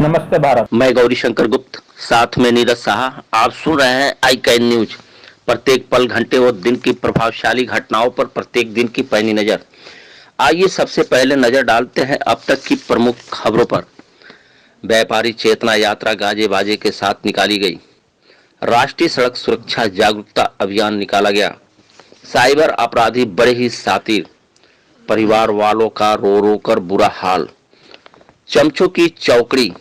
नमस्ते भारत। मैं गौरी शंकर गुप्त, साथ में नीरज साहा। आप सुन रहे हैं आई कैन न्यूज। प्रत्येक पल, घंटे और दिन की प्रभावशाली घटनाओं पर प्रत्येक दिन की पैनी नजर। आइए सबसे पहले नजर डालते हैं अब तक की प्रमुख खबरों पर। व्यापारी चेतना यात्रा गाजे बाजे के साथ निकाली गई। राष्ट्रीय सड़क सुरक्षा जागरूकता अभियान निकाला गया। साइबर अपराधी बड़े ही शातिर, परिवार वालों का रो रो कर बुरा हाल। चमचों की चौकड़ी,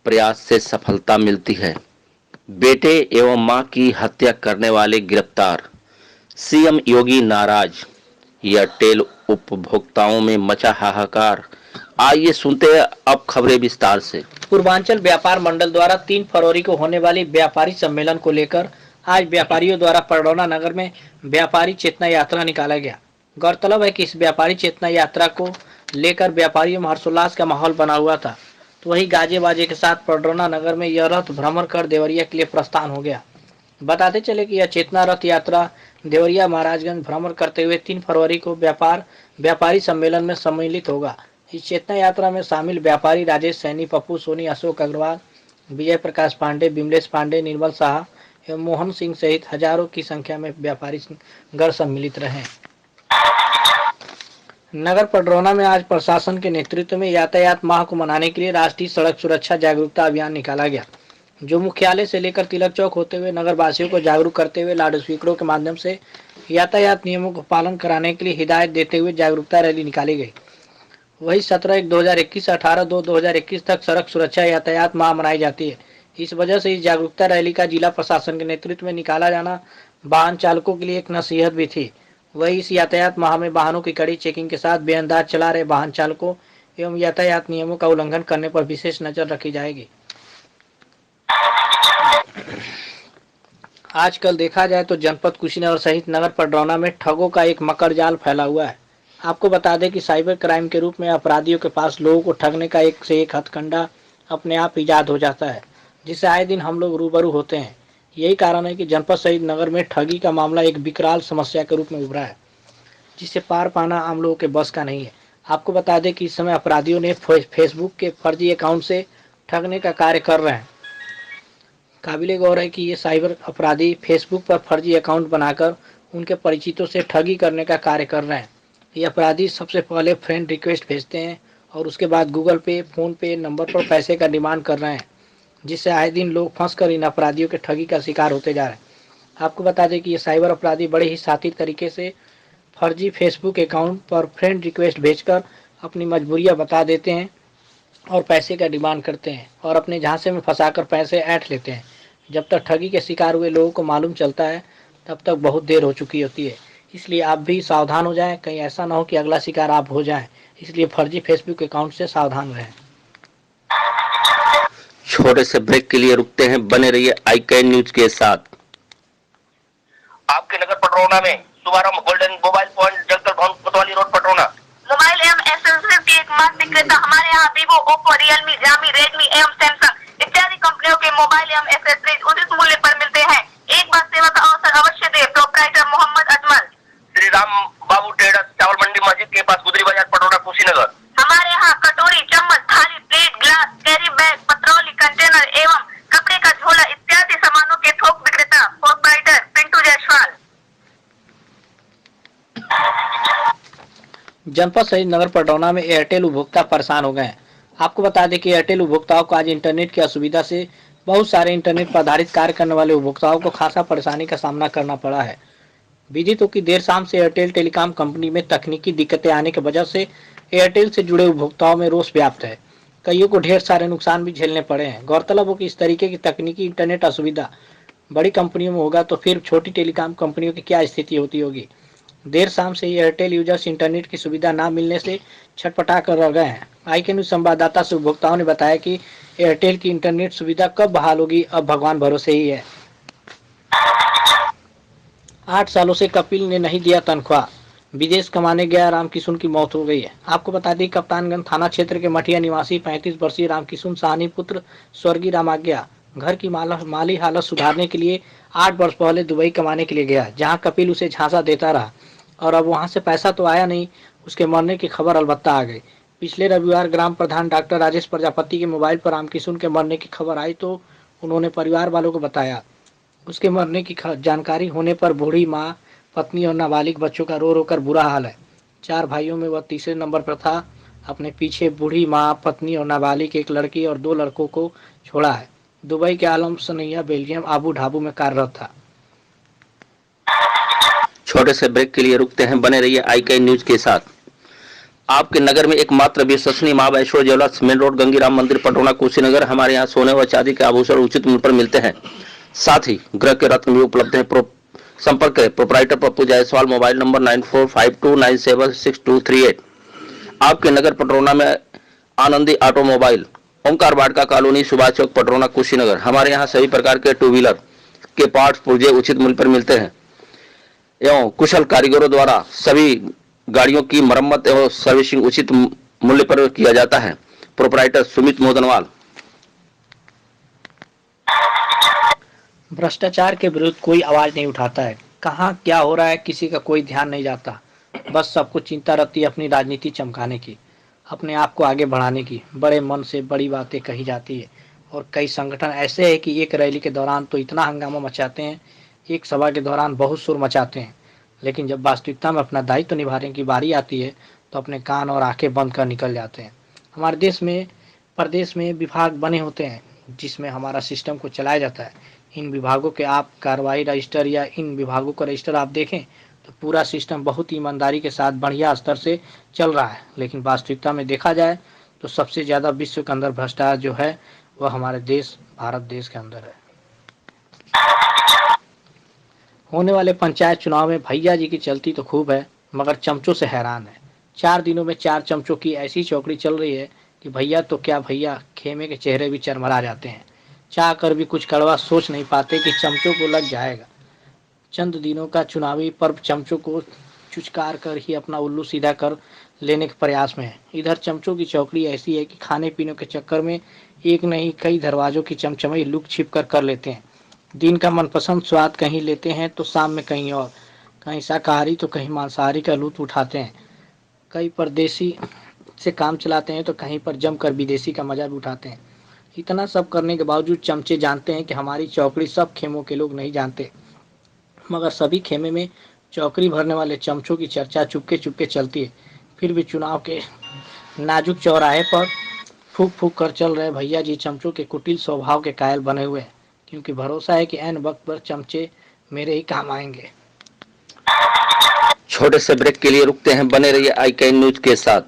प्रयास से सफलता मिलती है। बेटे एवं मां की हत्या करने वाले गिरफ्तार। सीएम योगी नाराज। एयरटेल उपभोक्ताओं में मचा हाहाकार। आइए सुनते हैं अब खबरें विस्तार से। पूर्वांचल व्यापार मंडल द्वारा 3 फरवरी को होने वाली व्यापारी सम्मेलन को लेकर आज व्यापारियों द्वारा पडरौना नगर में व्यापारी चेतना यात्रा निकाला गया। गौरतलब है कि इस व्यापारी चेतना यात्रा को लेकर व्यापारियों में हर्षोल्लास का माहौल बना हुआ था, तो वही गाजे बाजे के साथ पडरौना नगर में यह रथ भ्रमण कर देवरिया के लिए प्रस्थान हो गया। बताते चले कि यह चेतना रथ यात्रा देवरिया महाराजगंज भ्रमण करते हुए 3 फरवरी को व्यापारी सम्मेलन में सम्मिलित होगा। इस चेतना यात्रा में शामिल व्यापारी राजेश सैनी, पप्पू सोनी, अशोक अग्रवाल, विजय प्रकाश पांडे, बिमलेश पांडे, निर्मल शाह एवं मोहन सिंह सहित हजारों की संख्या में व्यापारी गण सम्मिलित रहे। नगर पडरौना में आज प्रशासन के नेतृत्व में यातायात माह को मनाने के लिए राष्ट्रीय सड़क सुरक्षा जागरूकता अभियान निकाला गया, जो मुख्यालय से लेकर तिलक चौक होते हुए नगर वासियों को जागरूक करते हुए लाउड स्पीकरों के माध्यम से यातायात नियमों को पालन कराने के लिए हिदायत देते हुए जागरूकता रैली निकाली गई। वही 17/1/2021 से 18/2/2021 तक सड़क सुरक्षा यातायात माह मनाई जाती है। इस वजह से इस जागरूकता रैली का जिला प्रशासन के नेतृत्व में निकाला जाना वाहन चालकों के लिए एक नसीहत भी थी। वही इस यातायात माह में वाहनों की कड़ी चेकिंग के साथ बेअंदाज चला रहे वाहन चालकों एवं यातायात नियमों का उल्लंघन करने पर विशेष नजर रखी जाएगी। आजकल देखा जाए तो जनपद कुशीनगर सहित नगर पडरौना में ठगों का एक मकर जाल फैला हुआ है। आपको बता दें कि साइबर क्राइम के रूप में अपराधियों के पास लोगों को ठगने का एक से एक हथकंडा अपने आप ईजाद हो जाता है, जिससे आए दिन हम लोग रूबरू होते हैं। यही कारण है कि जनपद सहित नगर में ठगी का मामला एक विकराल समस्या के रूप में उभरा है, जिसे पार पाना आम लोगों के बस का नहीं है। आपको बता दें कि इस समय अपराधियों ने फेसबुक के फर्जी अकाउंट से ठगने का कार्य कर रहे हैं। काबिले गौर है कि ये साइबर अपराधी फेसबुक पर फर्जी अकाउंट बनाकर उनके परिचितों से ठगी करने का कार्य कर रहे हैं। ये अपराधी सबसे पहले फ्रेंड रिक्वेस्ट भेजते हैं और उसके बाद गूगल पे, फोन पे नंबर पर पैसे का डिमांड कर रहे हैं, जिससे आए दिन लोग फंसकर इन अपराधियों के ठगी का शिकार होते जा रहे हैं। आपको बता दें कि ये साइबर अपराधी बड़े ही शातिर तरीके से फर्जी फेसबुक अकाउंट पर फ्रेंड रिक्वेस्ट भेजकर अपनी मजबूरियां बता देते हैं और पैसे का डिमांड करते हैं और अपने झांसे में फंसाकर पैसे ऐंठ लेते हैं। जब तक ठगी के शिकार हुए लोगों को मालूम चलता है तब तक बहुत देर हो चुकी होती है। इसलिए आप भी सावधान हो जाएं, कहीं ऐसा ना हो कि अगला शिकार आप हो जाएं। इसलिए फर्जी फेसबुक अकाउंट से सावधान रहें। छोटे से ब्रेक के लिए रुकते हैं, बने रहिए आई कैन न्यूज के साथ। आपके नगर पडरौना में शुभारंभ गोल्डन मोबाइल पॉइंट, जगदल भवन, कोतवाली रोड, पडरौना। मोबाइल एवं एक्सेसरीज के एकमात्र विक्रेता हमारे यहाँ Vivo, Oppo, Realme, Xiaomi, Redmi एवं सैमसंग इत्यादि कंपनियों के मोबाइल एवं एक्सेसरीज उचित मूल्य पर मिलते हैं। एक बार सेवा का अवसर अवश्य दे। प्रोप्राइटर मोहम्मद अजमल, श्री राम बाबू ट्रेडर्स, चावल मंडी मस्जिद के पास, गुदरी बाजार, पडरौना, कुशीनगर। हमारे यहाँ कटोरी, चम्मच, थाली, प्लेट, ग्लास, कैरी बैग, पत्रौली, कंटेनर एवं कपड़े का झोला इत्यादि सामानों के थोक विक्रेता प्रोप्राइटर पिंटू जायसवाल। जनपद सहित नगर पडरौना में एयरटेल उपभोक्ता परेशान हो गए हैं। आपको बता दें कि एयरटेल उपभोक्ताओं को आज इंटरनेट की असुविधा से बहुत सारे इंटरनेट पर आधारित कार्य करने वाले उपभोक्ताओं को खासा परेशानी का सामना करना पड़ा है। विदित हो कि देर शाम से एयरटेल टेलीकॉम कंपनी में तकनीकी दिक्कतें आने की वजह से एयरटेल से जुड़े उपभोक्ताओं में रोष व्याप्त है। कईयों को ढेर सारे नुकसान भी झेलने पड़े हैं। गौरतलब हो कि इस तरीके की तकनीकी इंटरनेट असुविधा बड़ी कंपनियों में होगा तो फिर छोटी टेलीकॉम कंपनियों की क्या स्थिति होती होगी। देर शाम से एयरटेल यूजर्स इंटरनेट की सुविधा न मिलने से छटपटा कर रह गए हैं। आई के न्यूज संवाददाता से उपभोक्ताओं ने बताया कि एयरटेल की इंटरनेट सुविधा कब बहाल होगी, अब भगवान भरोसे ही है। 8 सालों से कपिल ने नहीं दिया तनख्वाह, विदेश कमाने गया रामकिशुन की मौत हो गई है। आपको बता दें कप्तानगंज थाना क्षेत्र के मठिया निवासी 35 वर्षीय रामकिशुन साहनी पुत्र स्वर्गीय रामाज्ञा घर की माली हालत सुधारने के लिए 8 वर्ष पहले दुबई कमाने के लिए गया, जहां कपिल उसे झांसा देता रहा और अब वहां से पैसा तो आया नहीं, उसके मरने की खबर अलबत्ता आ गई। पिछले रविवार ग्राम प्रधान डॉक्टर राजेश प्रजापति के मोबाइल पर रामकिशुन के मरने की खबर आई तो उन्होंने परिवार वालों को बताया। उसके मरने की जानकारी होने पर बूढ़ी माँ, पत्नी और नाबालिग बच्चों का रो रो कर बुरा हाल है। 4 भाइयों में वह तीसरे नंबर पर था। अपने पीछे बूढ़ी माँ, पत्नी और नाबालिग एक लड़की और 2 लड़कों को छोड़ा है। दुबई के आलम सनैया बेल्जियम आबू धाबू में कार्यरत था। छोटे से ब्रेक के लिए रुकते हैं, बने रहिए IK न्यूज के साथ। आपके नगर में एकमात्र विश्वसनीय मां वैष्णो ज्वेलर्स, मेन रोड, गंगीराम मंदिर, पटोना, कुशीनगर। हमारे यहाँ सोने व चांदी के आभूषण उचित मूल्य पर मिलते हैं, साथ ही गृह के रत्न भी उपलब्ध है। संपर्क करें proprietor Pappu Jaiswal, mobile number 9452976238। आपके नगर पटोना में आनंदी ऑटोमोबाइल, ओमकार वाडका कॉलोनी, सुभाष चौक, पटोना, कुशीनगर। हमारे यहाँ सभी प्रकार के 2 व्हीलर के पार्ट्स पुर्जे उचित मूल्य पर मिलते हैं एवं कुशल कारीगरों द्वारा सभी गाड़ियों की मरम्मत एवं सर्विसिंग उचित मूल्य पर किया जाता है। प्रोपराइटर सुमित मोदनवाल। भ्रष्टाचार के विरुद्ध कोई आवाज नहीं उठाता है। कहाँ क्या हो रहा है किसी का कोई ध्यान नहीं जाता। बस सबको चिंता रहती है अपनी राजनीति चमकाने की, अपने आप को आगे बढ़ाने की। बड़े मन से बड़ी बातें कही जाती है और कई संगठन ऐसे हैं कि एक रैली के दौरान तो इतना हंगामा मचाते हैं, एक सभा के दौरान बहुत शोर मचाते हैं, लेकिन जब वास्तविकता में अपना दायित्व निभाने की बारी आती है तो अपने कान और आंखें बंद कर निकल जाते हैं। हमारे देश में प्रदेश में विभाग बने होते हैं जिसमें हमारा सिस्टम को चलाया जाता है। इन विभागों के आप कार्रवाई रजिस्टर या इन विभागों का रजिस्टर आप देखें तो पूरा सिस्टम बहुत ईमानदारी के साथ बढ़िया स्तर से चल रहा है, लेकिन वास्तविकता में देखा जाए तो सबसे ज़्यादा विश्व के अंदर भ्रष्टाचार जो है वह हमारे देश भारत देश के अंदर है। होने वाले पंचायत चुनाव में भैया जी की चलती तो खूब है, मगर चमचों से हैरान है। 4 दिनों में 4 चमचों की ऐसी चौकड़ी चल रही है कि भैया तो क्या भैया, खेमे के चेहरे भी चरमरा जाते हैं। चाह कर भी कुछ कड़वा सोच नहीं पाते कि चमचों को लग जाएगा। चंद दिनों का चुनावी पर्व चमचों को चुचकार कर ही अपना उल्लू सीधा कर लेने के प्रयास में है। इधर चमचों की चौकड़ी ऐसी है कि खाने पीने के चक्कर में एक नहीं कई दरवाजों की चमचमाई लुक छिप कर लेते हैं। दिन का मनपसंद स्वाद कहीं लेते हैं तो शाम में कहीं और, कहीं शाकाहारी तो कहीं मांसाहारी का लुत्फ उठाते हैं। कई परदेसी से काम चलाते हैं तो कहीं पर जमकर विदेशी का मजा भी उठाते हैं। इतना सब करने के बावजूद चमचे जानते हैं कि हमारी चौकड़ी सब खेमों के लोग नहीं जानते, मगर सभी खेमे में चौकड़ी भरने वाले चमचों की चर्चा चुपके चुपके चलती है। फिर भी चुनाव के नाजुक चौराहे पर फूक फूक कर चल रहे भैया जी चमचों के कुटिल स्वभाव के कायल बने हुए हैं, क्योंकि भरोसा है कि ऐन वक्त पर चमचे मेरे ही काम आएंगे। छोटे से ब्रेक के लिए रुकते हैं, बने रहिए IK न्यूज के साथ।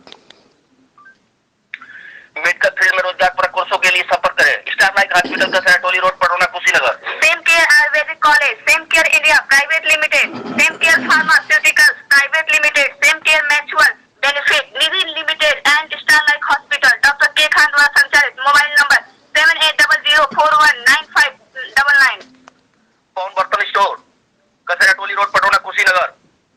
मेडिकल फील्ड में रोजगार पर कोर्सों के लिए संपर्क करें Starlight hospital, Dashahra Toli road, Patona, Kushinagar. Same care Ayurvedic college, same care India private limited, same care pharmaceuticals private limited, same care mutual benefit Nidhi limited and Starlight hospital, doctor K Khan द्वारा संचालित। Mobile number 7800419599। पवन बर्तन स्टोर, दशहरा टोली रोड, पटोना, कुशीनगर।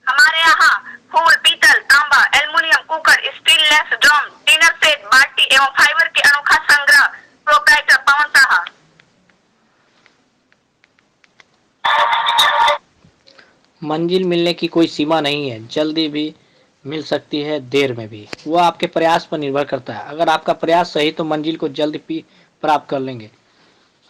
हमारे यहाँ फूल, पीतल, तांबा, aluminium, cooker, stainless drum, dinner set, बाटी एवं फाइबर के अनोखा संग्रह। प्रोप्राइटर पवन साहा। मंजिल मिलने की कोई सीमा नहीं है, जल्दी भी मिल सकती है, देर में भी। वो आपके प्रयास पर निर्भर करता है। अगर आपका प्रयास सही तो मंजिल को जल्द भी प्राप्त कर लेंगे।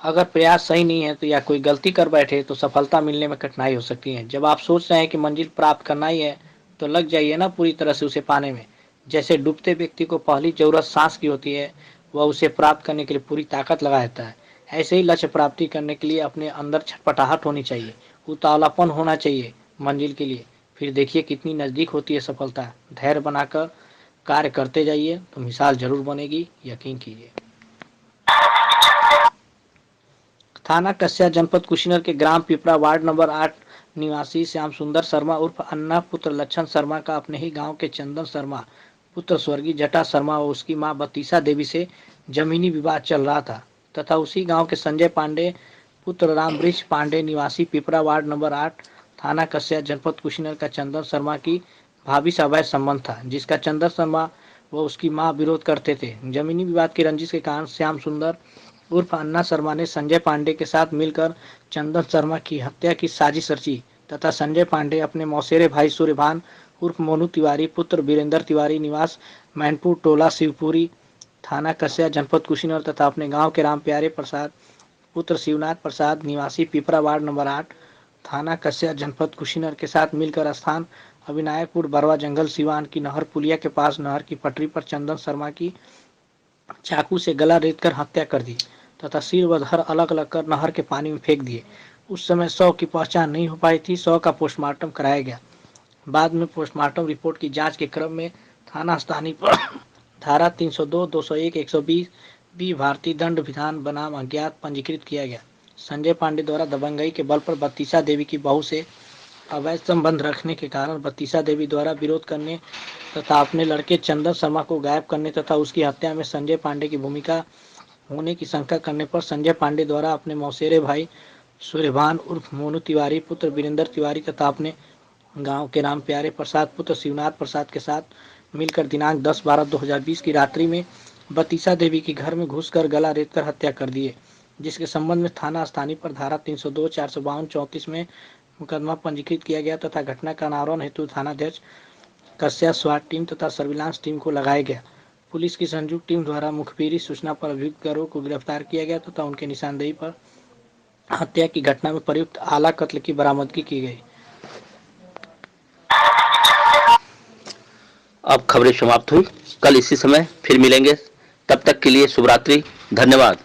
अगर प्रयास सही नहीं है तो या कोई गलती कर बैठे तो सफलता मिलने में कठिनाई हो सकती है। जब आप सोच रहे हैं कि मंजिल प्राप्त करना ही है तो लग जाइए ना पूरी तरह से उसे पाने में। जैसे डूबते व्यक्ति को पहली जरूरत सांस की होती है, वह उसे प्राप्त करने के लिए पूरी ताकत लगा देता है। ऐसे ही लक्ष्य प्राप्ति करने के लिए अपने अंदर छटपटाहट होनी चाहिए, उतावलापन होना चाहिए मंजिल के लिए। फिर देखिए कितनी नज़दीक होती है सफलता। धैर्य बनाकर कार्य करते जाइए तो मिसाल जरूर बनेगी, यकीन कीजिए। थाना कस्या, जनपद कुशीनगर के ग्राम पिपरा, वार्ड नंबर 8 निवासी श्याम सुंदर शर्मा उर्फ अन्ना पुत्र लक्षण शर्मा का अपने ही गांव के चंदन शर्मा पुत्र स्वर्गीय जटा शर्मा और उसकी मां बतीसा देवी से जमीनी विवाद चल रहा था, तथा उसी गांव के संजय पांडे पुत्र रामवृक्ष पांडे निवासी पिपरा, वार्ड नंबर 8 थाना कस्या, जनपद कुशीनगर का चंदन शर्मा की भाभी से अवैध संबंध था, जिसका चंदन शर्मा व उसकी मां विरोध करते थे। जमीनी विवाद की रंजिश के कारण श्याम सुंदर उर्फ अन्ना शर्मा ने संजय पांडे के साथ मिलकर चंदन शर्मा की हत्या की साजिश रची तथा संजय पांडे अपने मौसेरे भाई सूर्यभान उर्फ मोनू तिवारी पुत्र वीरेंद्र तिवारी निवास मैनपुर टोला शिवपुरी थाना कस्या जनपद कुशीनगर तथा अपने गांव के राम प्यारे प्रसाद पुत्र शिवनाथ प्रसाद निवासी पिपरा वार्ड नंबर 8 थाना कस्या जनपद कुशीनगर के साथ मिलकर स्थान अविनायकपुर बरवा जंगल सिवान की नहर पुलिया के पास नहर की पटरी पर चंदन शर्मा की चाकू से गला रेतकर हत्या कर दी तथा सिर व धड़ अलग अलग कर नहर के पानी में फेंक दिए। उस समय शव की पहचान नहीं हो पाई थी। शव का पोस्टमार्टम कराया गया। बाद में पोस्टमार्टम रिपोर्ट की जांच के क्रम में थाना स्थानीय पर धारा 302, 201, 120 बी भारतीय दंड विधान बनाम अज्ञात पंजीकृत किया गया। संजय पांडे द्वारा दबंगई के बल पर बत्तीसा देवी की बहू से अवैध संबंध रखने के कारण बत्तीसा देवी द्वारा विरोध करने तथा अपने लड़के चंदन शर्मा को गायब करने तथा उसकी हत्या में संजय पांडे की भूमिका होने की शंका करने पर संजय पांडे द्वारा अपने मौसेरे भाई सूर्यभान उर्फ मोनू तिवारी पुत्र वीरेंद्र तिवारी तथा अपने गांव के राम प्यारे प्रसाद पुत्र शिवनाथ प्रसाद के साथ मिलकर दिनांक 10/12/2020 की रात्रि में बत्तीसा देवी के घर में घुसकर गला रेतकर हत्या कर दिए, जिसके संबंध में थाना स्थानीय पर धारा 302, 452, 34 में मुकदमा पंजीकृत किया गया तथा घटना का अनावरण हेतु थानाध्यक्ष कस्या स्वाट टीम तथा सर्विलांस टीम को लगाया गया। पुलिस की संयुक्त टीम द्वारा मुखबिरी सूचना पर अभियुक्त गिरोह को गिरफ्तार किया गया तथा उनके निशानदेही पर हत्या की घटना में प्रयुक्त आला कत्ल की बरामदगी की गई। अब खबरें समाप्त हुई। कल इसी समय फिर मिलेंगे। तब तक के लिए शुभ रात्रि। धन्यवाद।